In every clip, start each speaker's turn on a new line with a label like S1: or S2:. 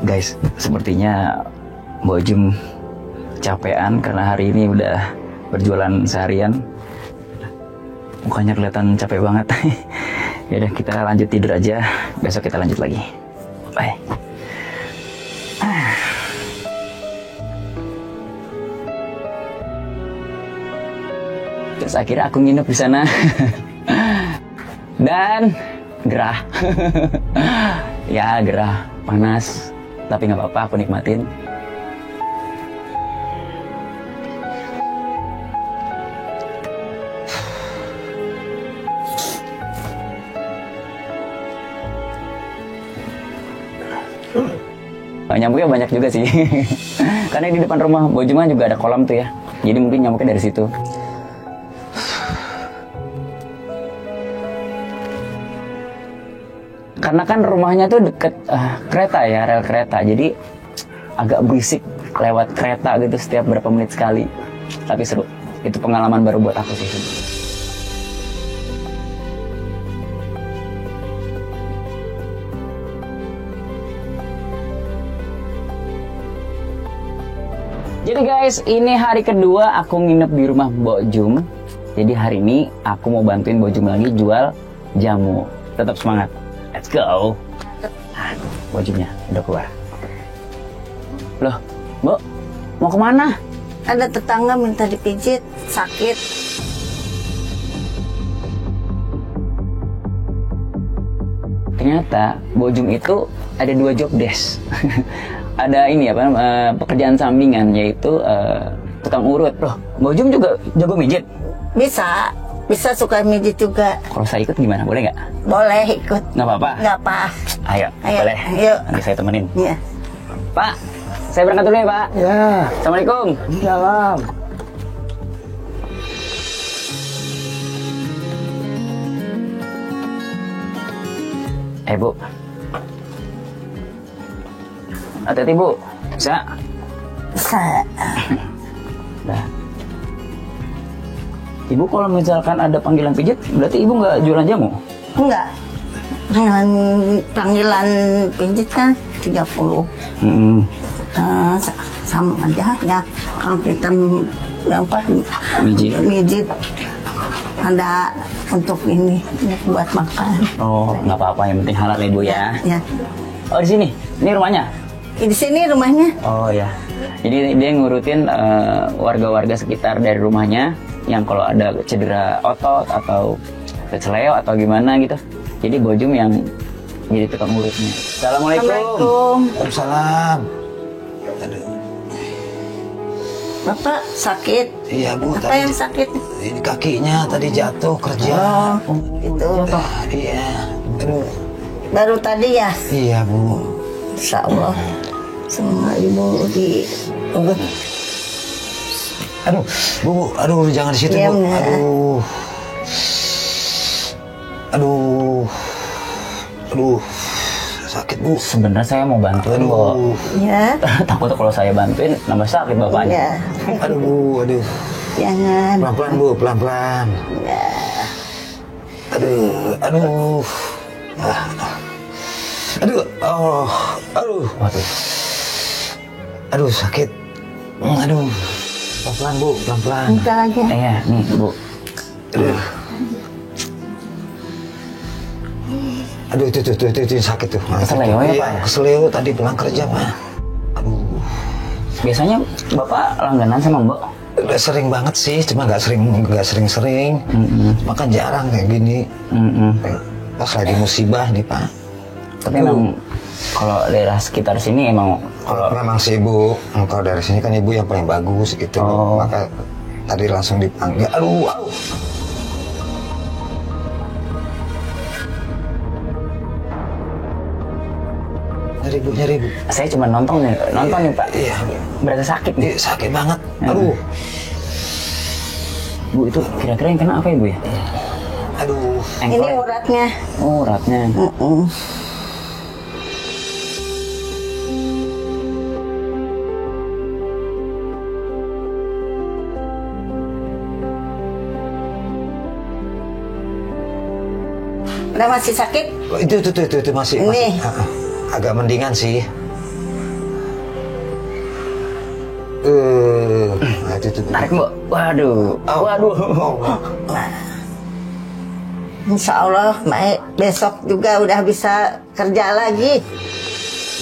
S1: Guys, sepertinya Mbak Jum capean karena hari ini udah berjualan seharian. Mukanya kelihatan capek banget. Ya udah, kita lanjut tidur aja. Besok kita lanjut lagi. Bye. Terus akhirnya aku nginep di sana. Dan gerah. Ya gerah, panas. Tapi nggak apa-apa, aku nikmatin. Nyamuknya banyak juga sih. Karena di depan rumah Bojuman juga ada kolam tuh ya. Jadi mungkin nyamuknya dari situ. Karena kan rumahnya tuh deket kereta ya, rel kereta. Jadi agak berisik lewat kereta gitu setiap berapa menit sekali. Tapi seru. Itu pengalaman baru buat aku sih. Jadi guys, ini hari kedua aku nginep di rumah Mbok Jum. Jadi hari ini aku mau bantuin Mbok Jum lagi jual jamu. Tetap semangat. Let's go. Mbok Jumnya udah keluar. Loh, Mbok, mau kemana?
S2: Ada tetangga minta dipijit, sakit.
S1: Ternyata Mbok Jum itu ada 2 job desk. Ada ini apa pekerjaan sampingan, yaitu tukang urut. Loh, Mbok Jum juga jago mijit?
S2: Bisa suka mijit juga.
S1: Kalau saya ikut gimana? Boleh nggak?
S2: Boleh ikut.
S1: Nggak apa-apa?
S2: Nggak apa.
S1: Ayo, boleh.
S2: Yuk.
S1: Nanti saya temenin.
S2: Iya.
S1: Pak, saya berangkat dulu ya, Pak.
S3: Ya.
S1: Assalamualaikum.
S3: Salam.
S1: Bu. Hati-hati, Bu. Bisa?
S2: Bisa.
S1: Dah. Ibu kalau misalkan ada panggilan pijit, berarti Ibu nggak jualan jamu?
S2: Enggak. Panggilan pijit kan 30. Sama aja ya. Kalau kita mijit ada untuk ini buat makan.
S1: Oh, nggak apa-apa, yang penting halal ya, Bu ya.
S2: Ya.
S1: Oh, di sini. Ini rumahnya?
S2: Di sini rumahnya.
S1: Oh ya. Jadi dia ngurutin warga-warga sekitar dari rumahnya yang kalau ada cedera otot atau keceleo atau gimana gitu. Jadi Mbok Jum yang jadi tukang urutnya. Assalamualaikum.
S3: Waalaikumsalam. Aduh.
S2: Bapak sakit?
S3: Iya, Bu.
S2: Apa yang sakit?
S3: Ini kakinya tadi jatuh kerja.
S2: Oh, itu.
S3: Iya. Aduh.
S2: Baru tadi ya?
S3: Iya, Bu.
S2: Insya Allah. Semua ibu di...
S3: Aduh, Bu. Aduh, jangan di situ,
S2: Iya,
S3: Bu.
S2: bener.
S3: Aduh. Aduh. Aduh. Sakit, Bu.
S1: Sebenarnya saya mau bantuin, Bu.
S3: Aduh.
S2: Ya.
S1: Takutnya kalau saya bantuin nambah sakit bapaknya.
S2: Ya.
S3: Aduh, Bu. Aduh.
S2: Jangan.
S3: Pelan-pelan, Bu. Pelan-pelan.
S2: Ya.
S3: Aduh. Aduh. Aduh. Oh. Aduh.
S1: Waduh.
S3: Aduh, sakit. Aduh. Pelan-pelan, Bu. Pelan-pelan.
S2: Bentar aja.
S1: Iya, nih, Bu.
S3: Aduh. Aduh, itu sakit tuh.
S1: Keseleo ya,
S3: Iya,
S1: Pak?
S3: keseleo tadi pulang kerja, Pak. Aduh.
S1: Biasanya Bapak langganan sama Mbok?
S3: Udah sering banget sih, cuma nggak sering-sering. Cuma kan jarang kayak gini. Pas lagi musibah nih, Pak.
S1: Tapi emang kalau daerah sekitar sini emang
S3: Kalau memang sih Ibu, kalau dari sini kan Ibu yang paling bagus gitu.
S1: Oh.
S3: Maka tadi langsung dipanggil. Aduh. Nyari Bu.
S1: saya cuma nonton nih Pak.
S3: Iya.
S1: Berasa sakit nih.
S3: Iya, sakit banget. Aduh.
S1: Bu, itu kira-kira yang kena apa ya, Bu ya?
S3: Aduh.
S2: Ini uratnya.
S1: Oh, uratnya.
S2: Udah masih sakit?
S3: Itu masih
S2: Ini.
S3: agak mendingan sih. seperti itu.
S1: Tarik Mbok. Waduh. Waduh.
S2: Insya Allah besok juga udah bisa kerja lagi.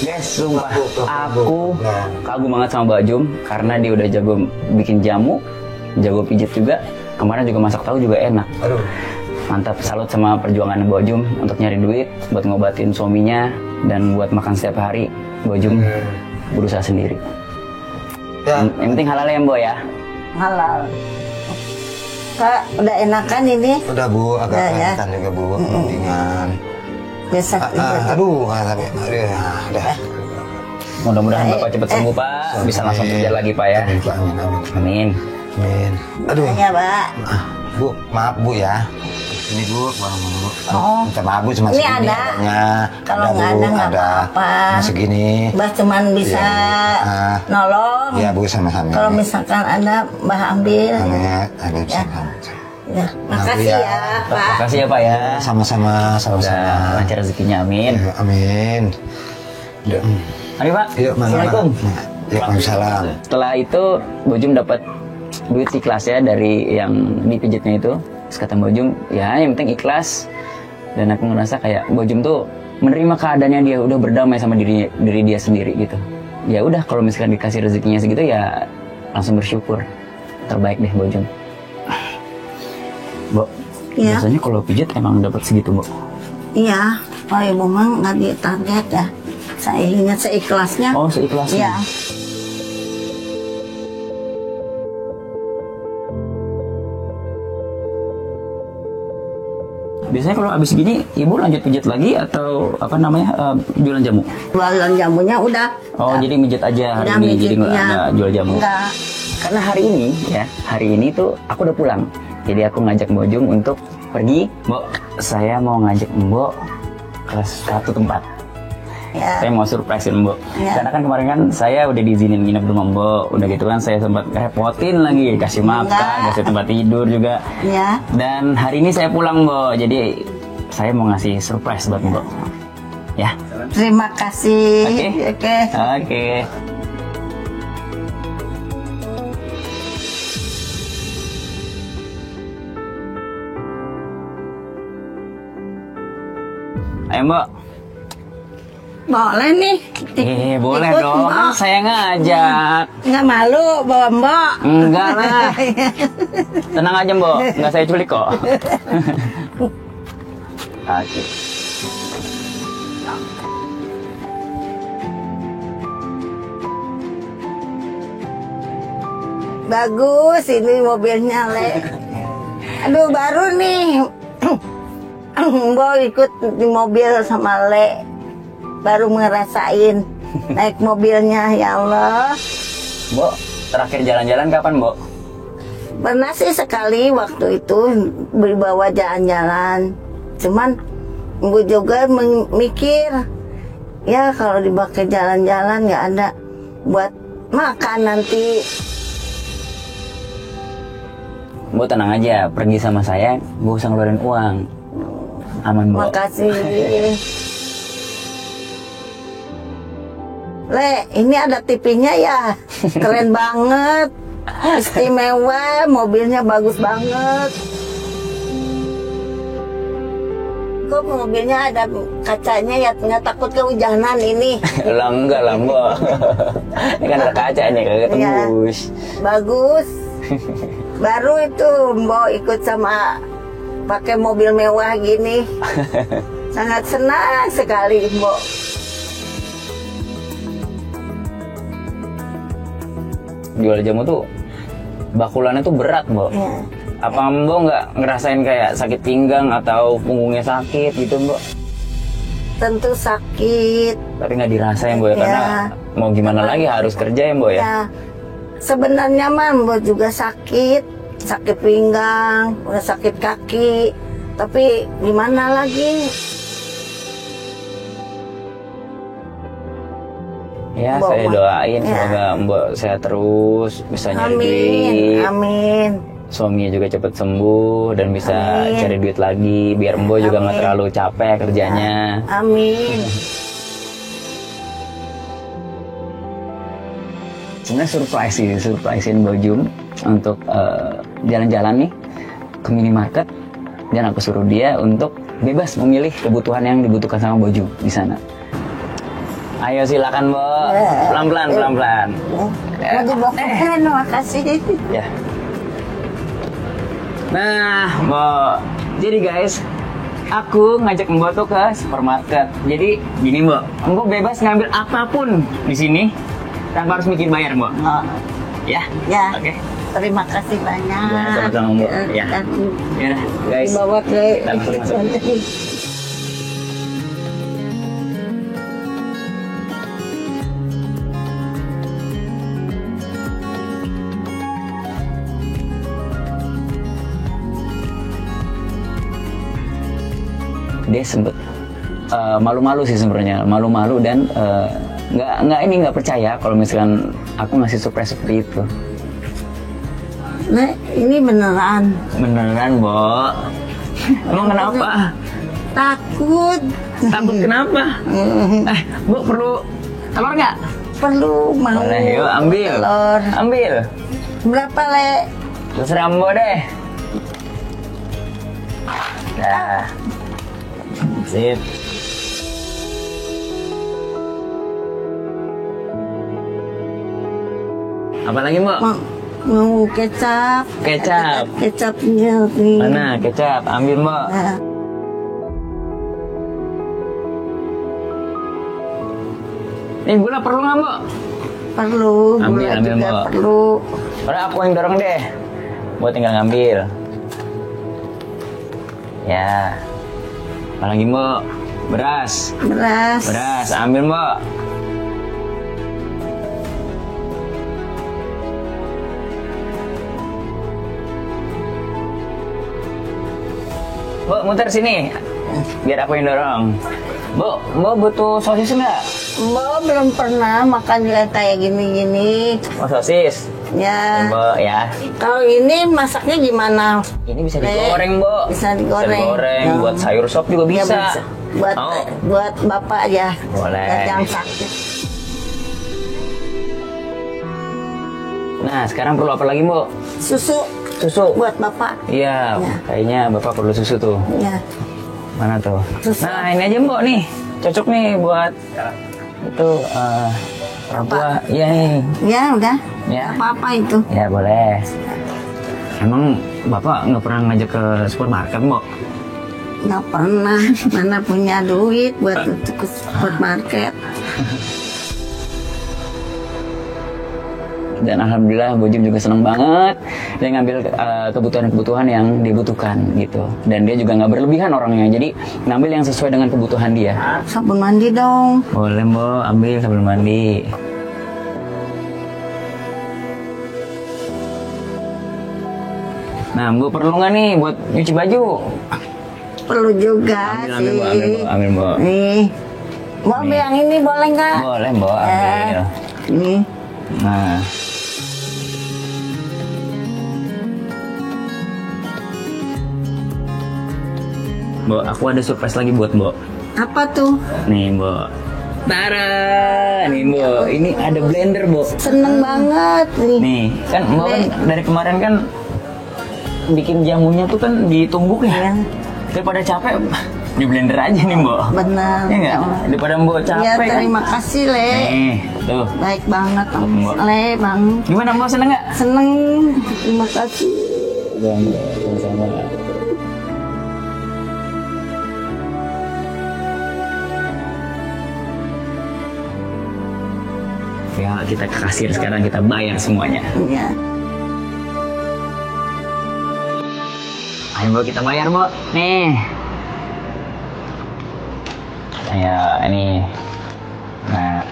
S1: Guys, sumpah aku kagum banget sama Mbak Jum karena dia udah jago bikin jamu, jago pijit juga. Kemarin juga masak tahu juga enak.
S3: Aduh.
S1: Mantap, salut sama perjuangan Mbak Jum untuk nyari duit buat ngobatin suaminya dan buat makan setiap hari. Mbak Jum berusaha sendiri.
S3: Ya.
S1: Yang penting halal ya Mbak ya.
S2: Halal. Kak, udah enakan ini?
S3: Udah Bu, agak
S2: Ya, ya.
S3: kelihatan juga Bu, mendingan.
S2: Besok
S3: Aduh, tapi udah.
S1: Mudah-mudahan Bapak cepat sembuh Pak, bisa langsung kerja lagi Pak ya.
S3: Amin, Pak, amin, amin.
S1: Amin.
S3: Amin. Aduh.
S2: ya, Pak.
S3: Bu, maaf Bu ya. Ini Bu, uang dulu.
S2: Oh.
S3: Minta maaf Bu, cuma
S2: Ini
S3: segini
S2: ada.
S3: adanya.
S2: Kalau
S3: Bu,
S2: nggak ada nggak apa-apa.
S3: Cuma segini.
S2: Mbah cuman bisa
S3: Iya.
S2: nolong.
S3: Iya Bu, sama-sama.
S2: Kalau misalkan ada, Mbah ambil.
S3: ada bisa.
S2: Ya, makasih
S3: ya.
S2: ya, Pak.
S1: Makasih ya Pak ya.
S3: Sama-sama,
S1: Semoga
S3: sama-sama.
S1: lancar rezekinya, amin.
S3: Ya, amin. Ya.
S1: Mari Pak.
S3: Yuk, mana?
S1: Assalamualaikum.
S3: Ya, Waalaikumsalam.
S1: Setelah itu Bojum dapat duit ikhlas ya dari yang dipijitnya itu. Terus kata Bojum, ya yang penting ikhlas. Dan aku ngerasa kayak Bojum tuh menerima keadaannya dia, udah berdamai sama diri dia sendiri gitu. Ya udah kalau misalkan dikasih rezekinya segitu ya langsung bersyukur. Terbaik deh Bojum. Bo,
S2: Iya.
S1: biasanya kalau pijit emang dapat segitu, Bo.
S2: Iya, kalau ibu mah nggak ditarget ya. Saya ingat seikhlasnya.
S1: Oh, seikhlasnya.
S2: Iya.
S1: Biasanya kalau habis gini, ibu lanjut pijit lagi atau apa namanya jualan jamu?
S2: Jualan jamunya udah.
S1: Oh, jadi mijit aja hari
S2: Udah
S1: ini, jadi nggak
S2: mijitnya.
S1: ada jual jamu.
S2: Enggak.
S1: Karena hari ini ya, hari ini tuh aku udah pulang. Jadi aku ngajak Bojum untuk pergi. Mbok, saya mau ngajak Mbok ke satu tempat.
S2: Ya.
S1: Saya mau surprisein Mbok.
S2: Ya.
S1: Karena kan kemarin kan saya udah diizinin nginep di rumah Mbok. Udah gitu kan saya sempat repotin lagi, kasih makan,
S2: Enggak.
S1: kasih tempat tidur juga.
S2: Ya.
S1: Dan hari ini saya pulang Mbok. Jadi saya mau ngasih surprise buat Mbok. Ya.
S2: Terima kasih.
S1: Oke.
S2: Oke.
S1: Oke. Ayo Mbok.
S2: Boleh nih.
S1: Boleh
S2: Ikut,
S1: dong.
S2: Mbok.
S1: Kan saya ngajak.
S2: Nggak malu bawa Mbok.
S1: Enggak lah. Tenang aja Mbok. Enggak saya culik kok. Oke.
S2: Bagus ini mobilnya, Le. Aduh, baru nih. Mbok ikut di mobil sama Le. Baru ngerasain naik mobilnya, ya Allah.
S1: Mbok, terakhir jalan-jalan kapan Mbok?
S2: Pernah sih sekali waktu itu dibawa jalan-jalan. Cuman Ibu juga mikir, ya kalau dipakai jalan-jalan nggak ada buat makan nanti.
S1: Mbok tenang aja, pergi sama saya, gak usah ngeluarin uang. Aman Mbok.
S2: Makasih. Le, ini ada TV-nya ya. Keren banget. Istimewa, mobilnya bagus banget. Kok mobilnya ada kacanya ya, nggak takut kehujanan ini.
S1: Lah enggak lah Mbok. Ini kan ada kacanya, kagak
S2: Iya.
S1: tembus.
S2: Bagus. Baru itu Mbok ikut sama pakai mobil mewah gini. Sangat senang sekali Mbok.
S1: Jual jamu tuh bakulannya tuh berat Mbok.
S2: Ya.
S1: Apa Mbok nggak ngerasain kayak sakit pinggang atau punggungnya sakit gitu Mbok?
S2: Tentu sakit.
S1: Tapi nggak dirasain Mbok ya, karena
S2: Ya.
S1: mau gimana lagi harus kerja ya Mbok ya.
S2: Ya, sebenarnya mah Mbok juga sakit pinggang, udah sakit kaki. Tapi gimana lagi?
S1: Ya
S2: Mbok
S1: saya
S2: mah.
S1: doain
S2: Ya.
S1: semoga Mbok sehat terus, bisa nyari
S2: Amin,
S1: duit,
S2: amin.
S1: suaminya juga cepet sembuh dan bisa
S2: Amin.
S1: cari duit lagi, biar Mbok juga nggak
S2: Amin.
S1: terlalu capek kerjanya.
S2: Amin.
S1: Sebenarnya surprisein Bojum untuk jalan-jalan nih ke minimarket, dan aku suruh dia untuk bebas memilih kebutuhan yang dibutuhkan sama Bojum di sana. Ayo silakan, Bo. Pelan-pelan, pelan-pelan.
S2: Mau dibawa keren, makasih.
S1: Ya. Nah, Bo. Jadi guys, aku ngajak Mbok tuh ke supermarket. Jadi gini, Mbok. Mbok bebas ngambil apapun di sini tanpa harus mikir bayar, Mbok.
S2: Oh,
S1: Ya.
S2: ya.
S1: Oke.
S2: Terima kasih banyak.
S1: Ya, sama-sama, Mbok. Ya. Ya, guys.
S2: Dibawa ke
S1: Kita langsung masuk. Dia sempet malu-malu sih sebenarnya, malu-malu dan nggak percaya kalau misalkan aku ngasih surprise seperti itu.
S2: Nah, ini beneran.
S1: Beneran, Bo. Emang kenapa?
S2: Takut.
S1: Takut kenapa? Bu, perlu telur nggak?
S2: Perlu, mau.
S1: Boleh, yuk ambil.
S2: Telur.
S1: Ambil.
S2: Berapa, Le?
S1: Terserah Mbok deh. Dah. Sip. Apa lagi, Mbok?
S2: Mau kecap.
S1: Kecap.
S2: Kecapnya nih.
S1: Mana kecap? Ambil, Mbok.
S2: Nah,
S1: Ini gula perlu nggak, Mbok?
S2: perlu.
S1: Ambil,
S2: Gula
S1: ambil,
S2: juga
S1: Mbok.
S2: perlu.
S1: Udah aku yang dorong deh. Mbok tinggal ngambil. Ya. Apa lagi, Mbok? Beras.
S2: Beras.
S1: Beras, ambil, Mbok. Mbok, muter sini. Biar aku yang dorong. Mbok butuh sosis nggak?
S2: Mbak belum pernah makan kayak gini-gini.
S1: Oh, sosis.
S2: Ya.
S1: Mbok, ya.
S2: Kalau ini masaknya gimana?
S1: Ini bisa digoreng, Mbok.
S2: Bisa digoreng.
S1: Bisa digoreng.
S2: Ya.
S1: Buat sayur sop juga
S2: Ya,
S1: bisa.
S2: Buat
S1: Mau?
S2: buat bapak aja.
S1: Boleh.
S2: Buat yang sakit.
S1: Nah, sekarang perlu apa lagi, Mbok?
S2: Susu
S1: Susu.
S2: buat bapak.
S1: Iya,
S2: Ya.
S1: kayaknya Bapak perlu susu tuh.
S2: Ya.
S1: Mana tuh?
S2: Susu.
S1: Nah, ini aja, Mbok nih. Cocok nih buat itu buah. Iya nih.
S2: Ya udah.
S1: Ya.
S2: Apa-apa itu.
S1: Ya, boleh. Emang Bapak nggak pernah ngajak ke supermarket, Mbok?
S2: Nggak pernah. Mana punya duit buat ke supermarket.
S1: Dan alhamdulillah Bojum juga seneng banget dia ngambil kebutuhan-kebutuhan yang dibutuhkan gitu, dan dia juga nggak berlebihan orangnya, jadi ngambil yang sesuai dengan kebutuhan dia.
S2: Sabun mandi dong.
S1: Boleh, Mbok, ambil sabun mandi. Nah, Mbok perlu nggak nih buat nyuci baju?
S2: Perlu juga
S1: Ambil,
S2: sih.
S1: ambil, Mbok, ambil, Mbok, ambil, Mbok.
S2: Nih. Mau ambil yang ini boleh nggak?
S1: Boleh, Mbok, ambil.
S2: Nih.
S1: Nah, Mbok, aku ada surprise lagi buat Mbok.
S2: Apa tuh?
S1: Nih, Mbok. Tara, nih, Mbok. Ini ada blender, Mbok.
S2: Seneng banget nih.
S1: Nih, kan Mbok kan dari kemarin kan bikin jamunya tuh kan ditumbuk ya.
S2: Ya,
S1: Daripada capek, di blender aja nih, Mbok.
S2: benar.
S1: Iya nggak? Daripada Mbok
S2: Ya,
S1: capek kan.
S2: terima kasih, Le.
S1: Nih, tuh.
S2: Baik banget,
S1: Mbak.
S2: Le, Bang.
S1: Gimana, Mbok, seneng nggak?
S2: Seneng. Terima kasih.
S1: Udah, Mbok. Sama-sama. Ya, kita ke kasir sekarang, kita bayar semuanya.
S2: Ya.
S1: Ayo, Mbok, kita bayar, Mbok. Nih. Ayo, ini. Nah.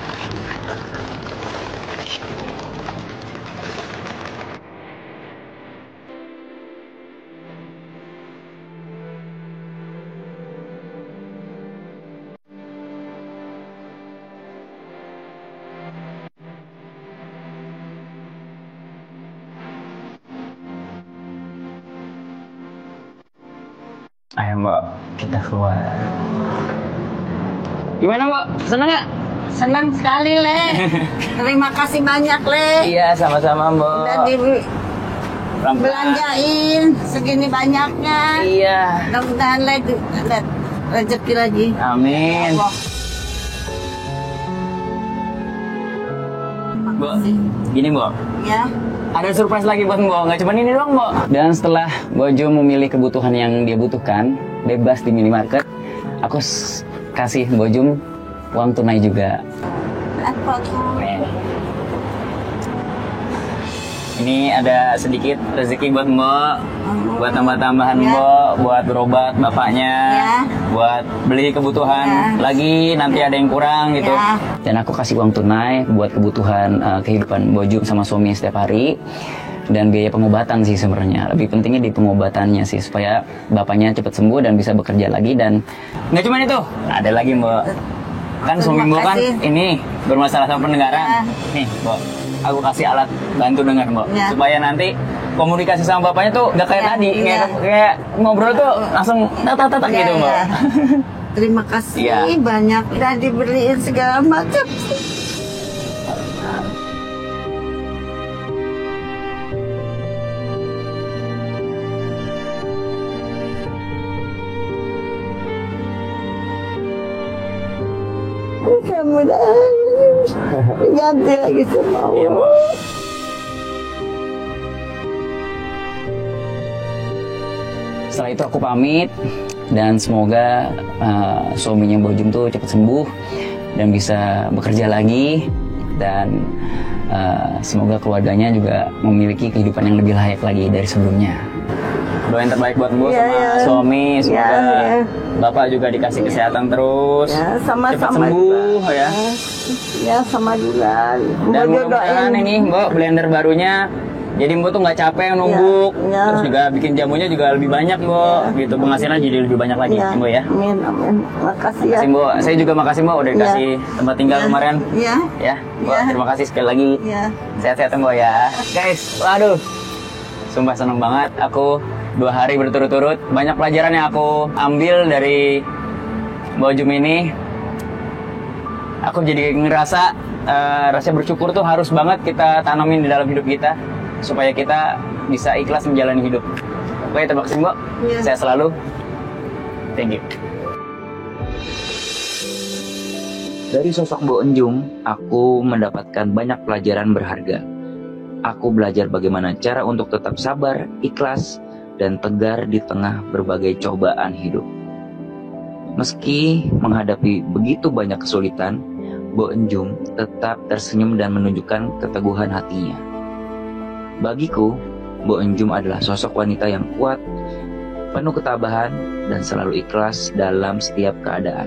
S1: Ayo, Mbok, kita keluar. Gimana, Mbok? Senang nggak?
S2: Senang sekali, Le. Terima kasih banyak, Le.
S1: Iya, sama-sama, Mbok.
S2: Udah
S1: Pelan-pelan.
S2: belanjain segini banyaknya.
S1: Iya.
S2: Mudah-mudahan lagi lihat rezeki lagi.
S1: Amin.
S2: Allah.
S1: Bu, gini Bu,
S2: Ya.
S1: ada surprise lagi buat Mbok, nggak cuma ini doang Mbok. Dan setelah Mbok Jum memilih kebutuhan yang dia butuhkan, bebas di minimarket, aku kasih Mbok Jum uang tunai juga.
S2: Apa tuh?
S1: Nih. Ini ada sedikit rezeki buat Mbok, buat tambah-tambahan
S2: Ya.
S1: Mbok, buat berobat bapaknya,
S2: Ya.
S1: buat beli kebutuhan
S2: Ya.
S1: lagi, nanti ada yang kurang gitu.
S2: Ya.
S1: Dan aku kasih uang tunai buat kebutuhan kehidupan Mbok Jum sama suami setiap hari. Dan biaya pengobatan sih sebenarnya, lebih pentingnya di pengobatannya sih, supaya bapaknya cepat sembuh dan bisa bekerja lagi. Dan nggak cuma itu, ada lagi Mbok. Kan suami
S2: Terima
S1: Mbok kan
S2: kasih.
S1: ini bermasalah sama pendengaran.
S2: Ya.
S1: Nih Mbok, aku kasih alat bantu dengar Mbok,
S2: Ya.
S1: supaya nanti komunikasi sama bapaknya tuh nggak kayak
S2: Ya,
S1: tadi,
S2: ya.
S1: kayak ngobrol tuh langsung tatak
S2: Ya,
S1: gitu Mbok.
S2: ya. Terima kasih
S1: Iya.
S2: banyak udah dibeliin segala macam. Mudah-mudahan ganti lagi sama
S1: Iya,
S2: Allah.
S1: Mbok. Setelah itu aku pamit dan semoga suaminya Mbok Jum tuh cepat sembuh dan bisa bekerja lagi, dan semoga keluarganya juga memiliki kehidupan yang lebih layak lagi dari sebelumnya. Doa yang terbaik buat Mbok
S2: Iya,
S1: sama
S2: iya.
S1: suami, semoga
S2: Iya, iya.
S1: Bapak juga dikasih kesehatan terus,
S2: Ya,
S1: cepat
S2: sama-sama
S1: sembuh
S2: juga.
S1: ya.
S2: Ya, sama juga.
S1: Dan
S2: Mbok
S1: mudah-mudahan
S2: doain.
S1: ini Mbok blender barunya, jadi Mbok tuh nggak capek numbuk,
S2: Ya.
S1: terus juga bikin jamunya juga lebih banyak Mbok, gitu penghasilan jadi lebih banyak lagi
S2: Ya,
S1: Mbok ya.
S2: amin, amin. Makasih ya.
S1: Makasih Mbok, saya juga makasih Mbok udah dikasih tempat tinggal
S2: Ya.
S1: kemarin.
S2: Ya.
S1: Ya, Mbok,
S2: Ya.
S1: terima kasih sekali lagi.
S2: Ya.
S1: Sehat-sehat Mbok ya. Guys, waduh, sumpah seneng banget aku 2 hari berturut-turut. Banyak pelajaran yang aku ambil dari Mbok Jum ini. Aku jadi ngerasa rasa bersyukur tuh harus banget kita tanamin di dalam hidup kita, supaya kita bisa ikhlas menjalani hidup. Oke, terima kasih Mbok.
S2: Ya.
S1: Saya selalu. Thank you. Dari sosok Mbok Enjum, aku mendapatkan banyak pelajaran berharga. Aku belajar bagaimana cara untuk tetap sabar, ikhlas, dan tegar di tengah berbagai cobaan hidup. Meski menghadapi begitu banyak kesulitan, Mbok Enjum tetap tersenyum dan menunjukkan keteguhan hatinya. Bagiku, Mbok Enjum adalah sosok wanita yang kuat, penuh ketabahan, dan selalu ikhlas dalam setiap keadaan.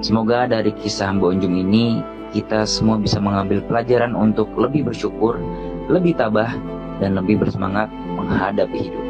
S1: Semoga dari kisah Mbok Enjum ini, kita semua bisa mengambil pelajaran untuk lebih bersyukur, lebih tabah, dan lebih bersemangat menghadapi hidup.